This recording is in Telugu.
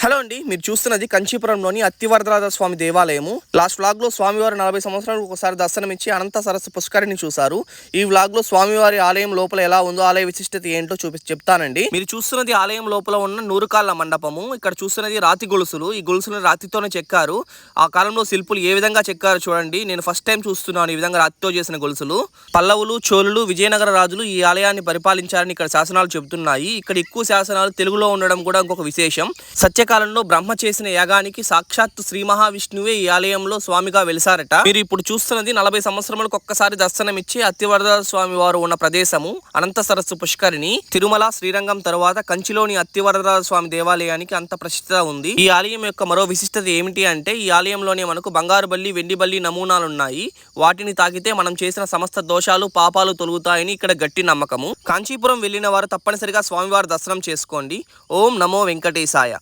హలో అండి, మీరు చూస్తున్నది కంచీపురంలోని అత్తివరదరాజ స్వామి దేవాలయము. లాస్ట్ వ్లాగ్ లో స్వామివారి 40 సంవత్సరాలకు ఒకసారి దర్శనం ఇచ్చి అనంత సరస్సు పుష్కరిని చూసారు. ఈ వ్లాగ్ లో స్వామివారి ఆలయం లోపల ఎలా ఉందో, ఆలయ విశిష్టత ఏంటో చెప్తానండి. మీరు చూస్తున్నది ఆలయం లోపల ఉన్న నూరుకాళ్ల మండపము. ఇక్కడ చూస్తున్నది రాతి గొలుసులు. ఈ గొలుసులను రాతితోనే చెక్కారు. ఆ కాలంలో శిల్పులు ఏ విధంగా చెక్కారు చూడండి. నేను ఫస్ట్ టైం చూస్తున్నాను ఈ విధంగా రాతితో చేసిన గొలుసులు. పల్లవులు, చోళులు, విజయనగర రాజులు ఈ ఆలయాన్ని పరిపాలించారని ఇక్కడ శాసనాలు చెబుతున్నాయి. ఇక్కడ ఎక్కువ శాసనాలు తెలుగులో ఉండడం కూడా ఇంకొక విశేషం. సత్యకాలంలో బ్రహ్మ చేసిన యాగానికి సాక్షాత్ శ్రీ మహావిష్ణువే ఈ ఆలయంలో స్వామిగా వెలిసారట. మీరు ఇప్పుడు చూస్తున్నది 40 సంవత్సరములకు ఒక్కసారి దర్శనం ఇచ్చి అత్తివరదరాజ స్వామి వారు ఉన్న ప్రదేశము అనంత సరస్సు పుష్కరిణి. తిరుమల, శ్రీరంగం తర్వాత కంచిలోని అత్తివరదరాజ స్వామి దేవాలయానికి అంత ప్రసిద్ధత ఉంది. ఈ ఆలయం యొక్క మరో విశిష్టత ఏమిటి అంటే, ఈ ఆలయంలోనే మనకు బంగారు బల్లి, వెండి బల్లి నమూనాలు ఉన్నాయి. వాటిని తాకితే మనం చేసిన సమస్త దోషాలు, పాపాలు తొలుగుతాయని ఇక్కడ గట్టి నమ్మకము. కాంచీపురం వెళ్ళిన వారు తప్పనిసరిగా స్వామివారి దర్శనం చేసుకోండి. ఓం నమో వెంకటేశాయ.